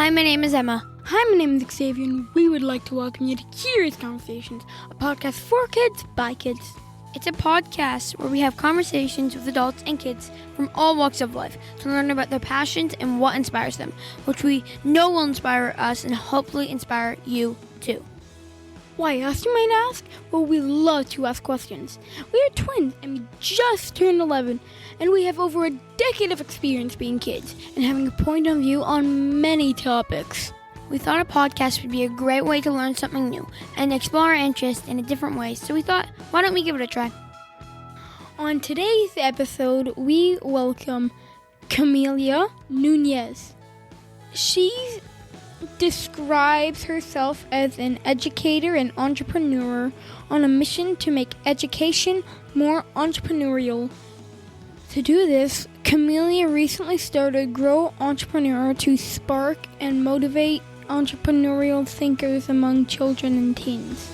Hi, my name is Emma. Hi, my name is Xavier, and we would like to welcome you to Curious Conversations, a podcast for kids by kids. It's a podcast where we have conversations with adults and kids from all walks of life to learn about their passions and what inspires them, which we know will inspire us and hopefully inspire you too. Why us, you might ask? Well, we love to ask questions. We are twins, and we just turned 11, and we have over a decade of experience being kids and having a point of view on many topics. We thought a podcast would be a great way to learn something new and explore our interests in a different way, so we thought, why don't we give it a try? On today's episode, we welcome Camelia Nunez. She describes herself as an educator and entrepreneur on a mission to make education more entrepreneurial. To do this, Camelia recently started Grow Entrepreneurial to spark and motivate entrepreneurial thinkers among children and teens.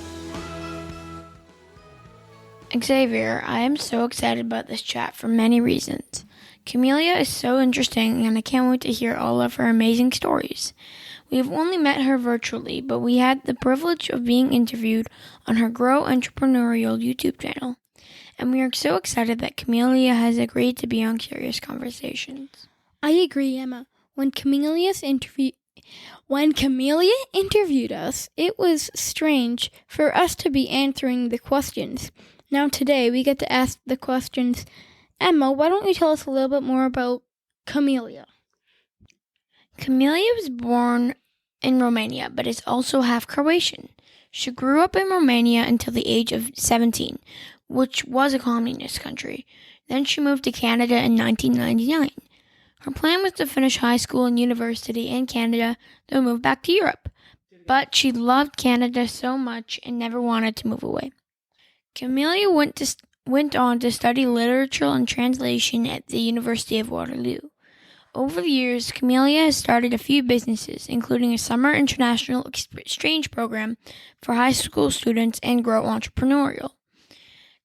Xavier, I am so excited about this chat for many reasons. Camelia is so interesting, and I can't wait to hear all of her amazing stories. We have only met her virtually, but we had the privilege of being interviewed on her Grow Entrepreneurial YouTube channel. And we are so excited that Camelia has agreed to be on Curious Conversations. I agree, Emma. When Camelia interviewed us, it was strange for us to be answering the questions. Now today, we get to ask the questions. Emma, why don't you tell us a little bit more about Camelia? Camelia was born in Romania, but is also half Croatian. She grew up in Romania until the age of 17, which was a communist country. Then she moved to Canada in 1999. Her plan was to finish high school and university in Canada, then move back to Europe. But she loved Canada so much and never wanted to move away. Camelia went on to study literature and translation at the University of Waterloo. Over the years, Camelia has started a few businesses, including a summer international exchange program for high school students and Grow Entrepreneurial.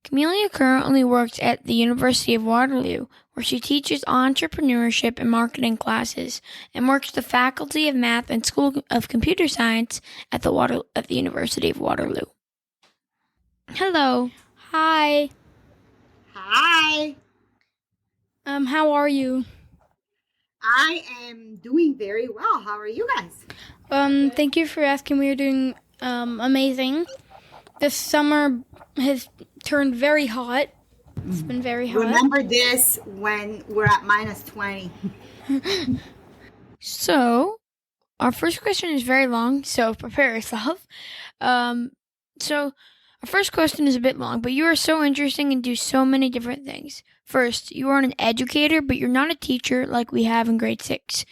Camelia currently works at the University of Waterloo, where she teaches entrepreneurship and marketing classes, and works the Faculty of Math and School of Computer Science at the University of Waterloo. Hello. Hi. Hi. How are you? I am doing very well. How are you guys? Thank you for asking. We are doing amazing. This summer has turned very hot. It's been very hot. Remember this when we're at minus 20. So, our first question is very long, so prepare yourself. So, our first question is a bit long, but you are so interesting and do so many different things. First, you are an educator, but you're not a teacher like we have in grade 6.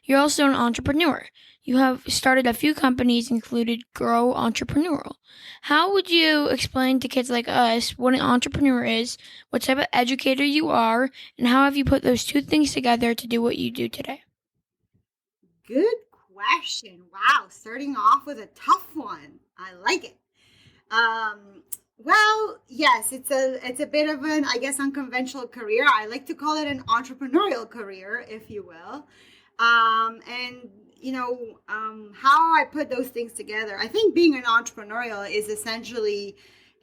You're also an entrepreneur. You have started a few companies, included Grow Entrepreneurial. How would you explain to kids like us what an entrepreneur is, what type of educator you are, and how have you put those two things together to do what you do today? Good question. Wow, starting off with a tough one. I like it. Well, yes, it's a bit of an, I guess, unconventional career. I like to call it an entrepreneurial career, if you will. And how I put those things together. I think being an entrepreneurial is essentially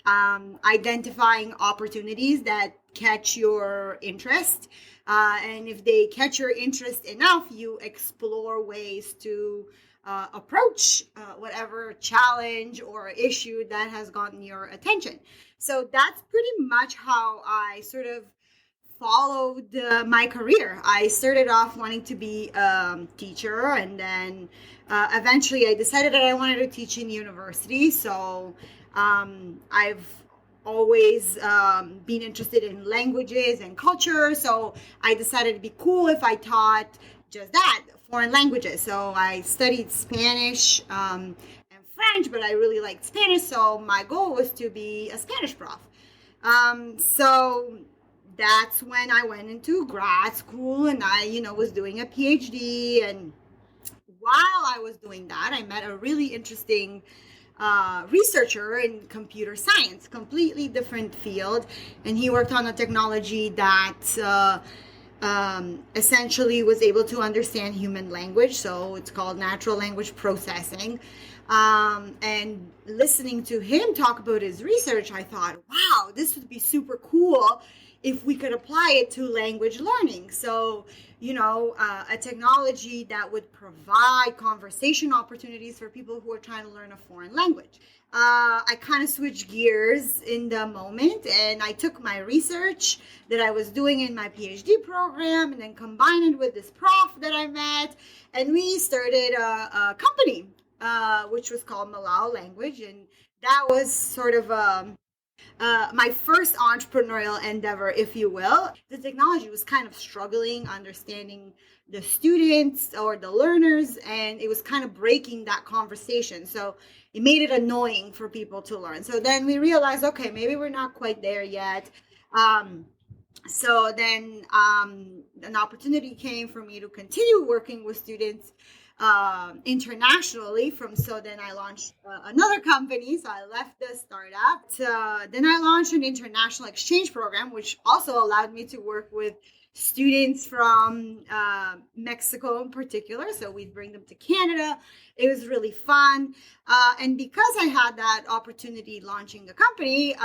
identifying opportunities that catch your interest. And if they catch your interest enough, you explore ways to approach whatever challenge or issue that has gotten your attention. So that's pretty much how I sort of followed my career. I started off wanting to be a teacher, and then eventually I decided that I wanted to teach in university. So I've always been interested in languages and culture. So I decided it'd be cool if I taught just that, foreign languages. So I studied Spanish and French, but I really liked Spanish. So my goal was to be a Spanish prof. So that's when I went into grad school, and I, was doing a PhD. And while I was doing that, I met a really interesting researcher in computer science, completely different field. And he worked on a technology that essentially was able to understand human language. So it's called natural language processing. And listening to him talk about his research, I thought, wow, this would be super cool if we could apply it to language learning. So, a technology that would provide conversation opportunities for people who are trying to learn a foreign language. I kind of switched gears in the moment, and I took my research that I was doing in my PhD program and then combined it with this prof that I met, and we started a company, which was called Malao Language, and that was sort of my first entrepreneurial endeavor, if you will. The technology was kind of struggling understanding the students or the learners, and it was kind of breaking that conversation. So it made it annoying for people to learn. So then we realized, okay, maybe we're not quite there yet. So then an opportunity came for me to continue working with students internationally. So then I launched another company. So I left the startup. Then I launched an international exchange program, which also allowed me to work with students from Mexico in particular. So we'd bring them to Canada. It was really fun. And because I had that opportunity launching a company,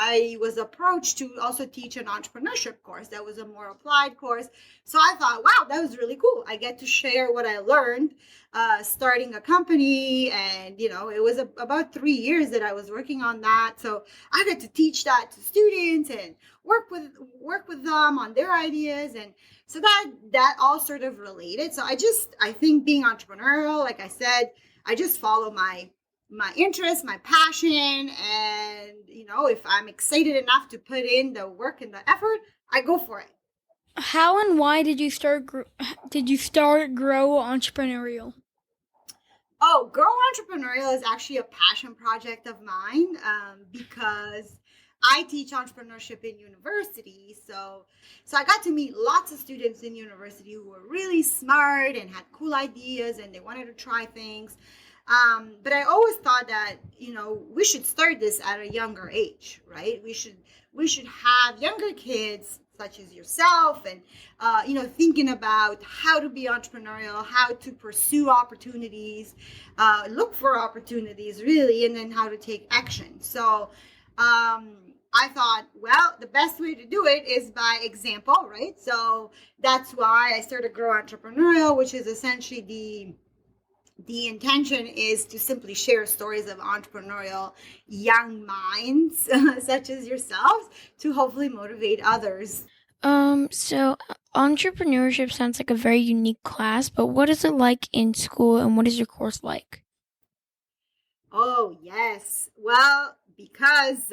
I was approached to also teach an entrepreneurship course that was a more applied course. So I thought, wow, that was really cool. I get to share what I learned starting a company. And, it was about 3 years that I was working on that. So I got to teach that to students and work with them on their ideas. And so that all sort of related. So I think being entrepreneurial, like I said, I just follow my interest, my passion, and if I'm excited enough to put in the work and the effort, I go for it. How and why did you start Grow Entrepreneurial? Oh, Grow Entrepreneurial is actually a passion project of mine because I teach entrepreneurship in university. So I got to meet lots of students in university who were really smart and had cool ideas and they wanted to try things. But I always thought that, we should start this at a younger age, right? We should have younger kids such as yourself and, thinking about how to be entrepreneurial, how to pursue opportunities, look for opportunities really, and then how to take action. So I thought, well, the best way to do it is by example, right? So that's why I started Grow Entrepreneurial, which is essentially the intention is to simply share stories of entrepreneurial young minds, such as yourselves, to hopefully motivate others. So entrepreneurship sounds like a very unique class, but what is it like in school and what is your course like? Oh, yes. Well, because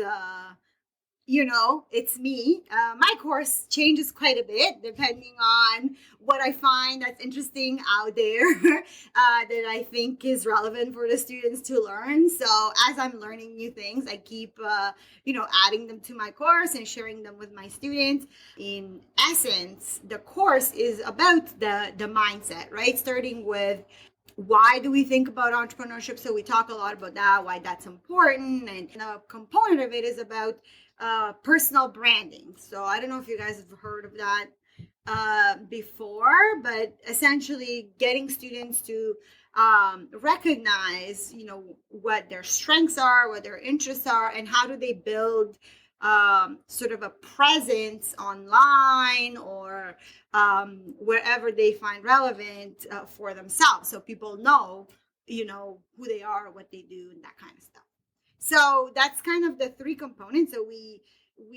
it's me. My course changes quite a bit depending on what I find that's interesting out there that I think is relevant for the students to learn. So as I'm learning new things, I keep, adding them to my course and sharing them with my students. In essence, the course is about the mindset, right? Starting with why do we think about entrepreneurship? So we talk a lot about that, why that's important. And a component of it is about personal branding. So I don't know if you guys have heard of that before, but essentially getting students to recognize, what their strengths are, what their interests are, and how do they build sort of a presence online or wherever they find relevant for themselves. So people know, who they are, what they do, and that kind of stuff. So that's kind of the three components. So we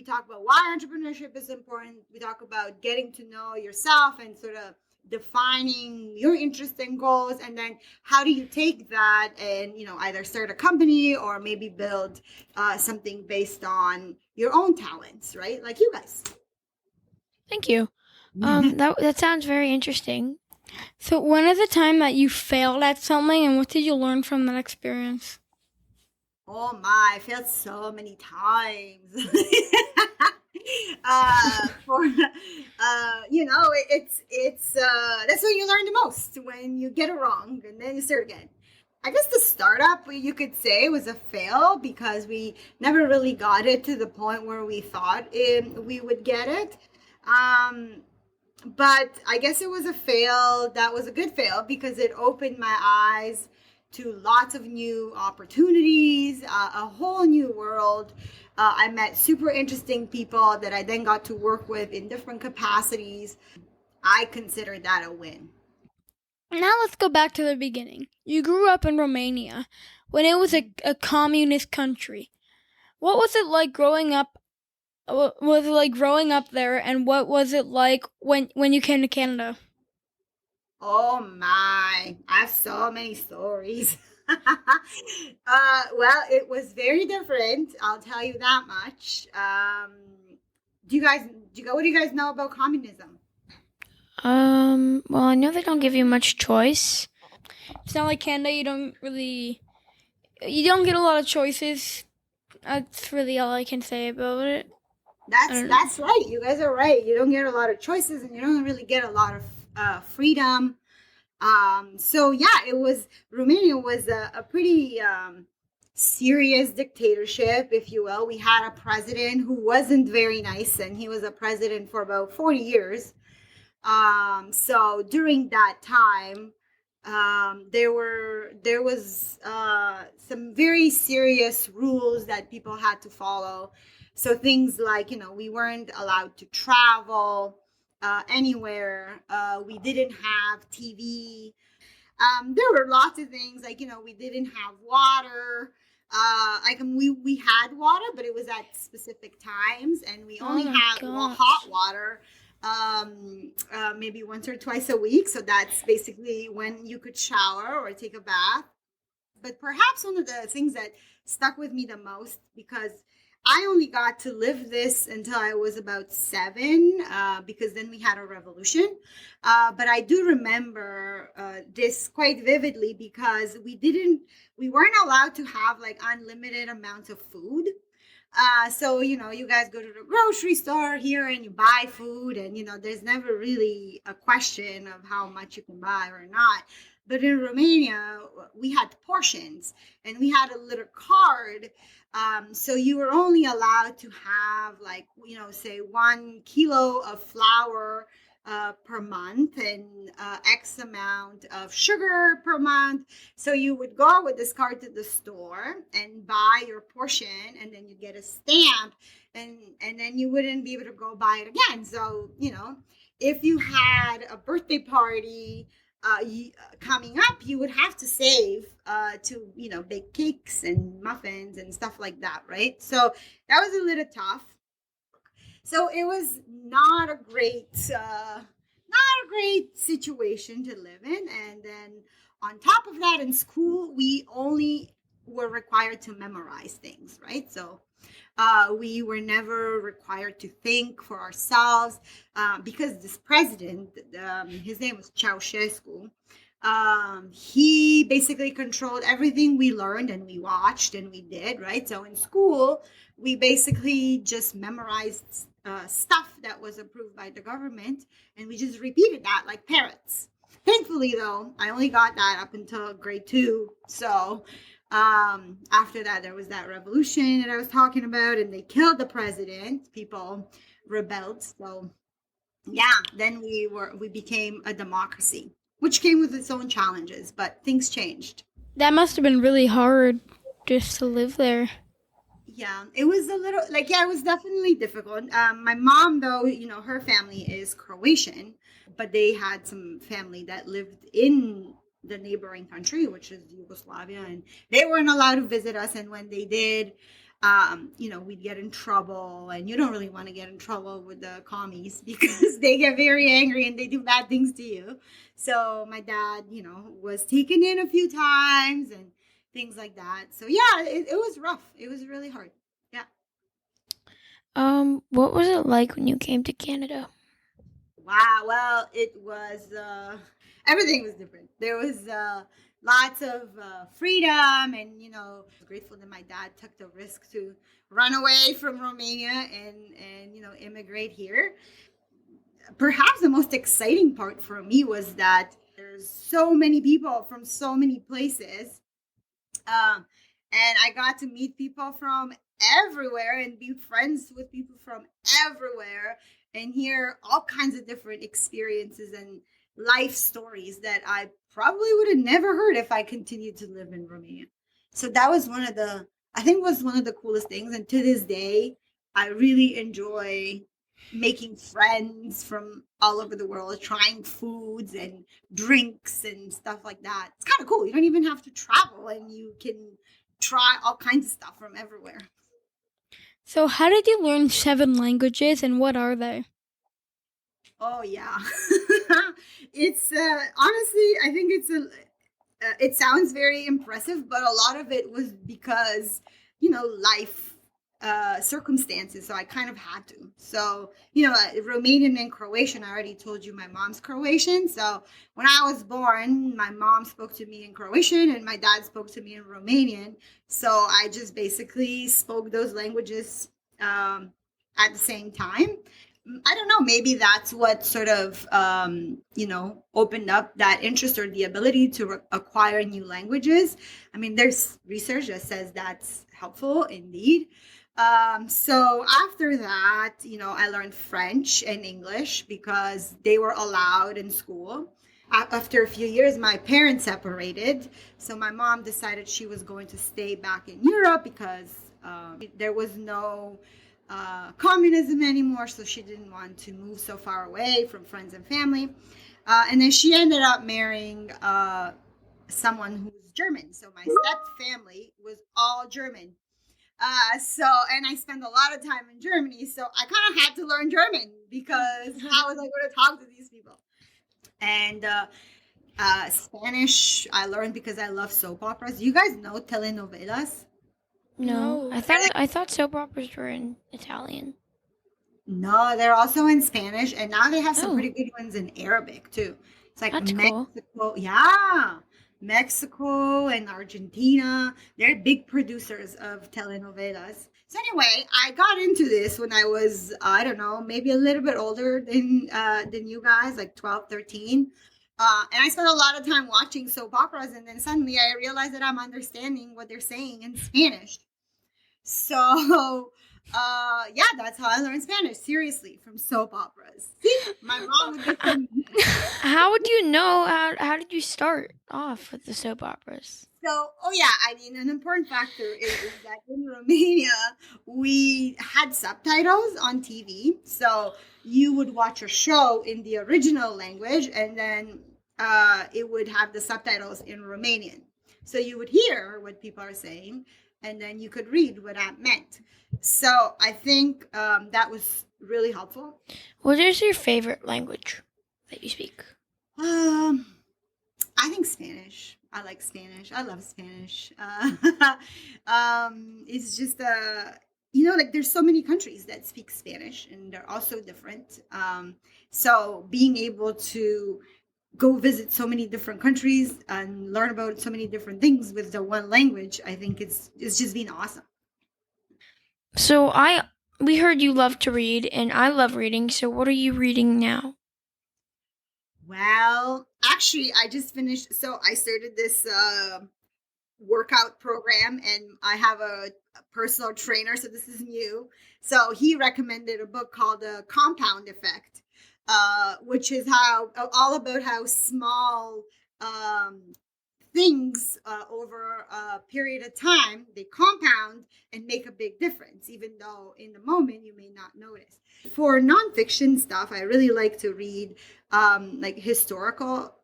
talk about why entrepreneurship is important. We talk about getting to know yourself and sort of defining your interests and goals. And then how do you take that and, either start a company or maybe build something based on your own talents, right? Like you guys. Thank you. That sounds very interesting. So when is the time that you failed at something and what did you learn from that experience? Oh my, I failed so many times. It's that's when you learn the most, when you get it wrong and then you start again. I guess the startup, you could say, was a fail because we never really got it to the point where we thought we would get it. but I guess it was a fail. That was a good fail because it opened my eyes to lots of new opportunities, a whole new world. I met super interesting people that I then got to work with in different capacities. I consider that a win. Now let's go back to the beginning. You grew up in Romania when it was a communist country. What was it like growing up? What was it like growing up there, and what was it like when you came to Canada? Oh my, I have so many stories. Well, it was very different. I'll tell you that much. What do you guys know about communism? Well, I know they don't give you much choice. It's not like Canada. You don't get a lot of choices. That's really all I can say about it. That's right. You guys are right. You don't get a lot of choices, and you don't really get a lot of freedom. So yeah, Romania was a pretty serious dictatorship, if you will. We had a president who wasn't very nice, and he was a president for about 40 years. So during that time, there was some very serious rules that people had to follow. So things like, we weren't allowed to travel anywhere. We didn't have TV. There were lots of things like, we didn't have water. We had water, but it was at specific times, and we only had hot water maybe once or twice a week. So that's basically when you could shower or take a bath. But perhaps one of the things that stuck with me the most, because I only got to live this until I was about 7, because then we had a revolution. But I do remember this quite vividly because we weren't allowed to have like unlimited amounts of food. So, you guys go to the grocery store here and you buy food, and, there's never really a question of how much you can buy or not. But in Romania, we had portions, and we had a little card. So you were only allowed to have like, say 1 kilo of flour per month, and X amount of sugar per month. So you would go with this card to the store and buy your portion, and then you get a stamp, and then you wouldn't be able to go buy it again. So, if you had a birthday party coming up, you would have to save to, bake cakes and muffins and stuff like that, right? So that was a little tough. So it was not a great situation to live in. And then on top of that, in school, we only were required to memorize things, right? So we were never required to think for ourselves because this president, his name was Ceausescu, he basically controlled everything we learned and we watched and we did, right? So in school, we basically just memorized stuff that was approved by the government, and we just repeated that like parrots. Thankfully, though, I only got that up until grade 2. So after that, there was that revolution that I was talking about, and they killed the president. People rebelled. So yeah, then we became a democracy, which came with its own challenges, but things changed. That must have been really hard just to live there. Yeah, it was a little it was definitely difficult. My mom, though, her family is Croatian, but they had some family that lived in the neighboring country, which is Yugoslavia, and they weren't allowed to visit us. And when they did, we'd get in trouble, and you don't really want to get in trouble with the commies because they get very angry and they do bad things to you. So my dad, was taken in a few times and things like that. So yeah, it was rough. It was really hard. Yeah. What was it like when you came to Canada? Wow. Well, it was everything was different. There was lots of freedom, and grateful that my dad took the risk to run away from Romania and immigrate here. Perhaps the most exciting part for me was that there's so many people from so many places. And I got to meet people from everywhere and be friends with people from everywhere and hear all kinds of different experiences and life stories that I probably would have never heard if I continued to live in Romania. So that was I think was one of the coolest things. And to this day, I really enjoy making friends from all over the world, trying foods and drinks and stuff like that. It's kind of cool. You don't even have to travel and you can try all kinds of stuff from everywhere. So, how did you learn 7 languages and what are they? Oh yeah. It's honestly, I think it sounds very impressive, but a lot of it was because, life circumstances. So I kind of had to. So, Romanian and Croatian, I already told you my mom's Croatian. So when I was born, my mom spoke to me in Croatian and my dad spoke to me in Romanian. So I just basically spoke those languages at the same time. I don't know, maybe that's what sort of, opened up that interest or the ability to acquire new languages. I mean, there's research that says that's helpful indeed. So after that, I learned French and English because they were allowed in school. After a few years, my parents separated. So my mom decided she was going to stay back in Europe because there was no communism anymore, so she didn't want to move so far away from friends and family. And then she ended up marrying someone who's German. So my step family was all German. And I spent a lot of time in Germany, so I kind of had to learn German because how was I going to talk to these people? And Spanish I learned because I love soap operas. You guys know telenovelas? No. I thought soap operas were in Italian. No, they're also in Spanish, and now they have some pretty good ones in Arabic too. It's like That's Mexico, cool. yeah, Mexico and Argentina. They're big producers of telenovelas. So anyway, I got into this when I was, I don't know, maybe a little bit older than you guys, like 12, 13. And I spent a lot of time watching soap operas, and then suddenly I realized that I'm understanding what they're saying in Spanish. So, that's how I learned Spanish. Seriously, from soap operas. See, my mom would get from me. How would you know? How did you start off with the soap operas? So, an important factor is that in Romania, we had subtitles on TV. So you would watch a show in the original language, and then it would have the subtitles in Romanian. So you would hear what people are saying, and then you could read what that meant. So I think that was really helpful. What is your favorite language that you speak? I think Spanish. I like Spanish. I love Spanish. It's just there's so many countries that speak Spanish, and they're all so different. So being able to go visit so many different countries and learn about so many different things with the one language, I think it's just been awesome. So we heard you love to read, and I love reading. So what are you reading now? Well, actually, I just finished. So I started this workout program, and I have a personal trainer. So this is new. So he recommended a book called The Compound Effect, which is all about how small things over a period of time, they compound and make a big difference, even though in the moment you may not notice. For nonfiction stuff, I really like to read historical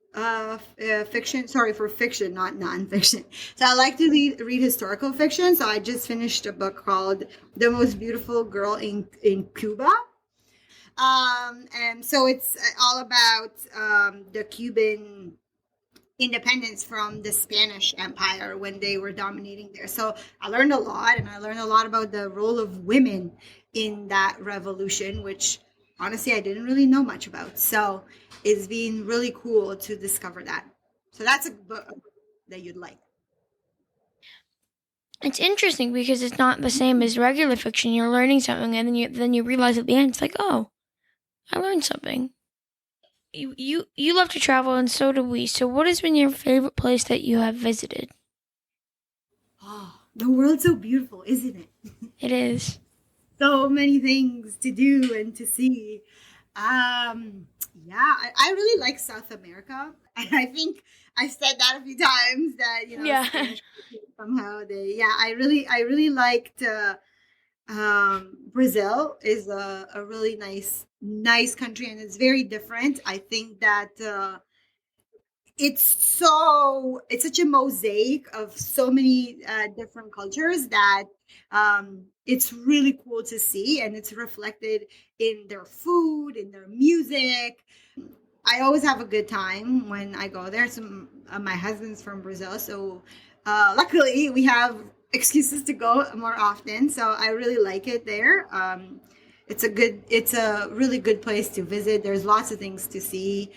fiction. Sorry, for fiction, not nonfiction. So I like to read historical fiction. So I just finished a book called The Most Beautiful Girl in Cuba. And so it's all about the Cuban independence from the Spanish Empire when they were dominating there. So I learned a lot, and I learned a lot about the role of women in that revolution, which honestly I didn't really know much about. So it's been really cool to discover that. So that's a book that you'd like. It's interesting because it's not the same as regular fiction. You're learning something, and then you realize at the end, it's like, oh, I learned something. You love to travel, and so do we. So what has been your favorite place that you have visited? Oh, The world's so beautiful, isn't it? It is. So many things to do and to see. Yeah, I really like South America. I think I said that a few times that, Yeah. Spanish somehow I really liked Brazil is a really nice country, and it's very different. I think that it's such a mosaic of so many different cultures that it's really cool to see, and it's reflected in their food, in their music. I always have a good time when I go there. So my husband's from Brazil, so luckily we have excuses to go more often. So I really like it there. It's a really good place to visit. There's lots of things to see.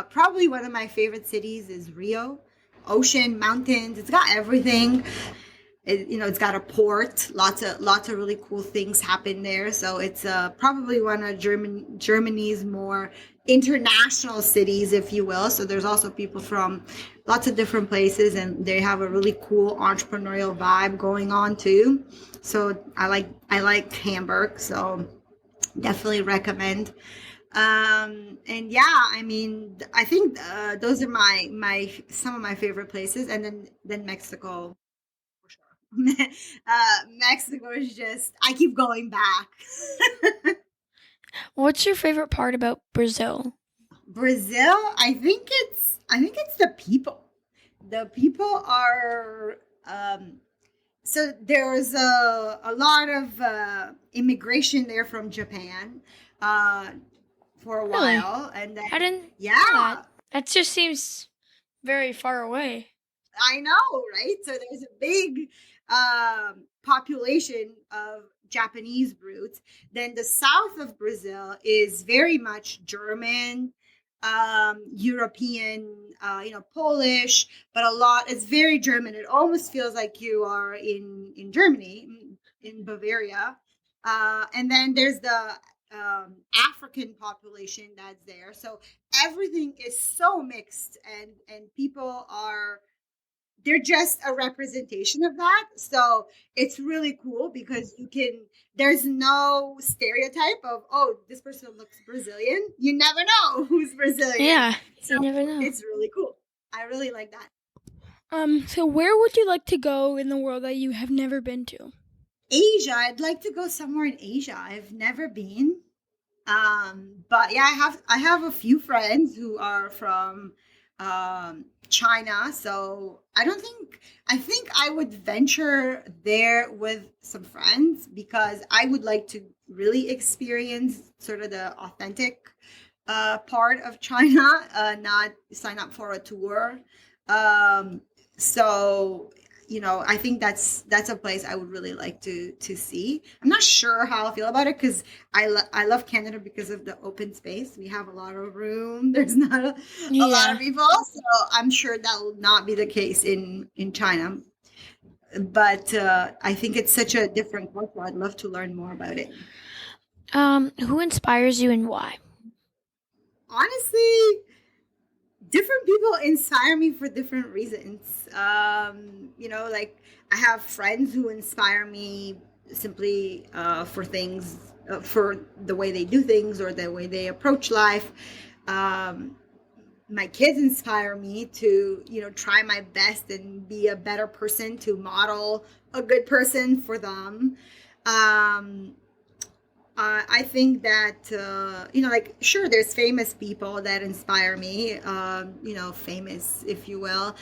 Probably one of my favorite cities is Rio. Ocean, mountains, it's got everything. It's got a port. Lots of really cool things happen there. So it's probably one of Germany's more international cities, if you will. So there's also people from lots of different places, and they have a really cool entrepreneurial vibe going on too. So I like Hamburg. So definitely recommend. And yeah, I mean, I think those are my some of my favorite places, and then Mexico for sure. Mexico is just, I keep going back. What's your favorite part about Brazil? Brazil, I think it's the people. The people are so there's a lot of immigration there from Japan for a Really? while, and then I didn't know yeah, that. That just seems very far away. I know, right? So there's a big population of Japanese roots. Then the south of Brazil is very much German, European, Polish, but it's very German. It almost feels like you are in Germany, in Bavaria. And then there's the African population that's there. So everything is so mixed, and people they're just a representation of that. So it's really cool because there's no stereotype of, oh, this person looks Brazilian. You never know who's Brazilian. Yeah, So you never know. it's really cool. I really like that. So where would you like to go in the world that you have never been to? Asia, I'd like to go somewhere in Asia. I've never been. But yeah, I have a few friends who are from China, so I think I would venture there with some friends because I would like to really experience sort of the authentic part of China, not sign up for a tour. So I think that's a place I would really like to see. I'm not sure how I feel about it because I love Canada because of the open space. We have a lot of room. There's not a lot of people, so I'm sure that will not be the case in China. But I think it's such a different culture. I'd love to learn more about it. Who inspires you and why? Honestly, different people inspire me for different reasons. Like I have friends who inspire me simply for things, for the way they do things or the way they approach life. My kids inspire me to, try my best and be a better person, to model a good person for them. I think that like, sure, there's famous people that inspire me, famous, if you will,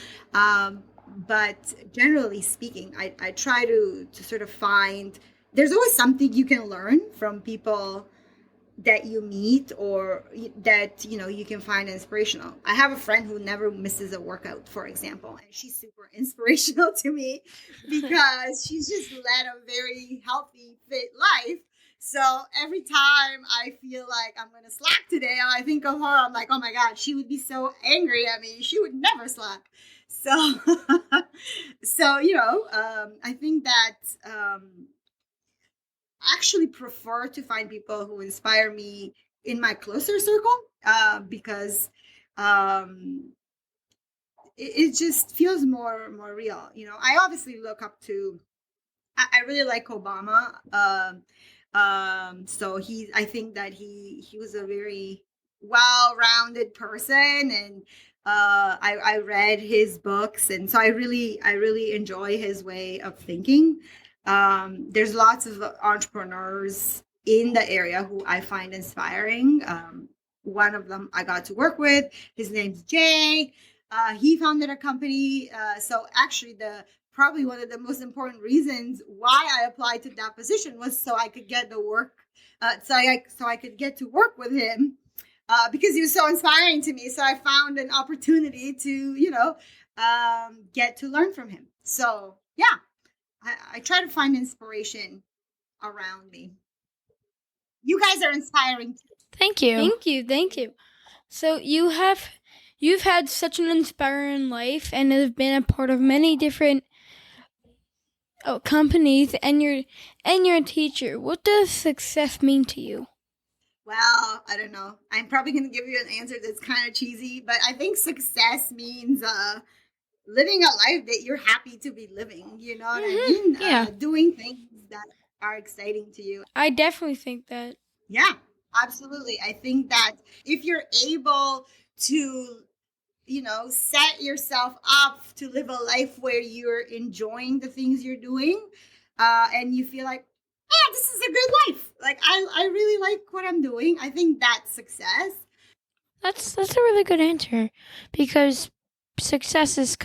but generally speaking, I try to sort of find, there's always something you can learn from people that you meet, or that you can find inspirational. I have a friend who never misses a workout, for example, and she's super inspirational to me because she's just led a very healthy, fit life. So every time I feel like I'm going to slack today, I think of her. I'm like, oh my God, she would be so angry at me. She would never slack. So, I think that I actually prefer to find people who inspire me in my closer circle, because it just feels more real. I obviously look up to I really like Obama. So I think that he was a very well-rounded person, and I read his books, and so I really enjoy his way of thinking. There's lots of entrepreneurs in the area who I find inspiring. One of them I got to work with. His name's Jay. He founded a company. So actually, the probably one of the most important reasons why I applied to that position was so I could get the work, so I could get to work with him, because he was so inspiring to me. So I found an opportunity to, get to learn from him. So yeah, I try to find inspiration around me. You guys are inspiring too. Thank you. Thank you. So you've had such an inspiring life and have been a part of many different companies, and you're a teacher. What does success mean to you? Well, I don't know. I'm probably going to give you an answer that's kind of cheesy, but I think success means living a life that you're happy to be living. You know what I mean? Yeah. Doing things that are exciting to you. I definitely think that. Yeah, absolutely. I think that if you're able to, set yourself up to live a life where you're enjoying the things you're doing, and you feel like, yeah, this is a good life. Like, I really like what I'm doing. I think that's success. That's a really good answer, because success is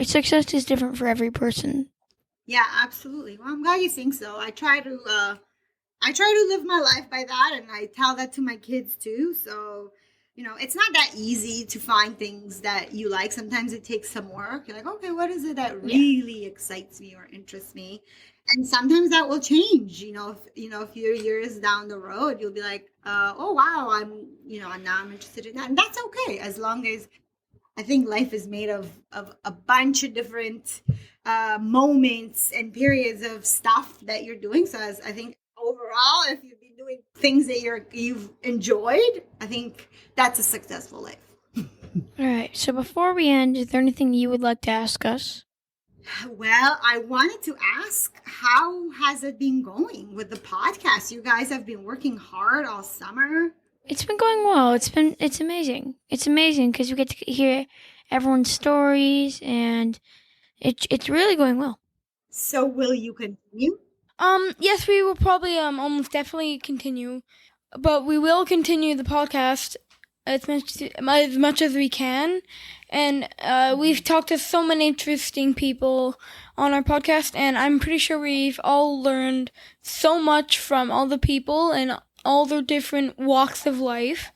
success is different for every person. Yeah, absolutely. Well, I'm glad you think so. I try to live my life by that, and I tell that to my kids too. So, it's not that easy to find things that you like. Sometimes it takes some work. You're like, okay, what is it that really excites me or interests me? And sometimes that will change. A few years down the road, you'll be like, oh wow, now I'm interested in that, and that's okay, as long as I think life is made of a bunch of different moments and periods of stuff that you're doing. So I think overall, if you've been doing things that you've enjoyed, I think that's a successful life. All right. So before we end, is there anything you would like to ask us? Well, I wanted to ask, how has it been going with the podcast? You guys have been working hard all summer. It's been going well. It's amazing. It's amazing because we get to hear everyone's stories, and it's really going well. So will you continue? Yes, we will probably almost definitely continue, but we will continue the podcast as much as we can. And we've talked to so many interesting people on our podcast, and I'm pretty sure we've all learned so much from all the people and all their different walks of life.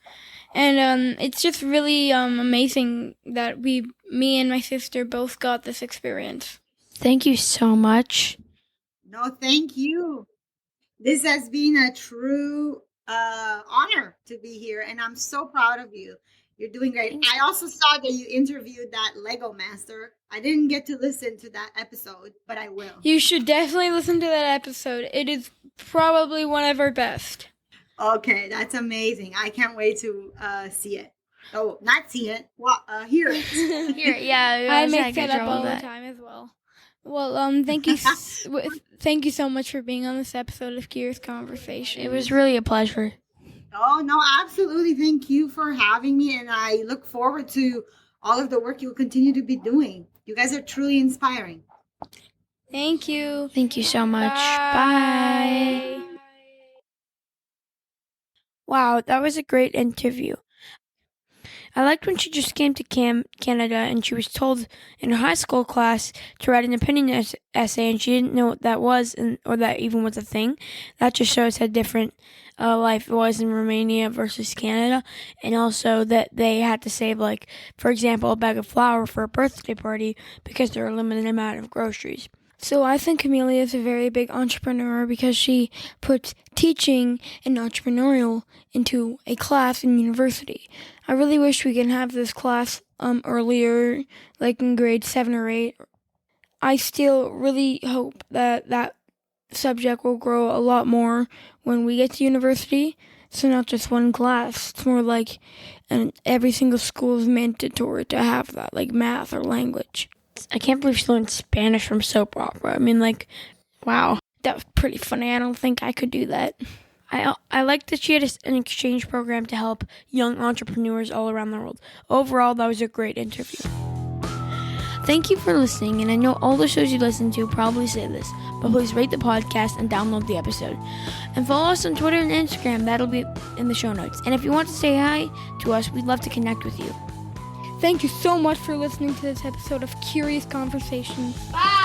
And it's just really amazing that me and my sister both got this experience. Thank you so much. No, thank you. This has been a true honor to be here, and I'm so proud of you. You're doing great. I also saw that you interviewed that Lego master. I didn't get to listen to that episode, but I will. You should definitely listen to that episode. It is probably one of our best. Okay, that's amazing. I can't wait to see it. Oh, not see it. Well, hear it. Hear it, yeah. I make that up all the time as well. Well, thank you, thank you so much for being on this episode of Curious Conversation. It was really a pleasure. Oh, no, absolutely. Thank you for having me, and I look forward to all of the work you'll continue to be doing. You guys are truly inspiring. Thank you. Thank you so much. Bye. Wow, that was a great interview. I liked when she just came to Canada and she was told in her high school class to write an opinion essay, and she didn't know what that was or that even was a thing. That just shows how different life was in Romania versus Canada, and also that they had to save, like, for example, a bag of flour for a birthday party because there are a limited amount of groceries. So I think Camelia is a very big entrepreneur because she puts teaching and entrepreneurial into a class in university. I really wish we can have this class earlier, like in grade 7 or 8. I still really hope that subject will grow a lot more when we get to university. So not just one class. It's more like every single school is mandatory to have that, like math or language. I can't believe she learned Spanish from soap opera. I mean, like, Wow. That was pretty funny. I don't think I could do that. I like that she had an exchange program to help young entrepreneurs all around the world. Overall, that was a great interview. Thank you for listening, and I know all the shows you listen to probably say this, but please rate the podcast and download the episode. And follow us on Twitter and Instagram. That'll be in the show notes. And if you want to say hi to us, we'd love to connect with you. Thank you so much for listening to this episode of Curious Conversations. Bye.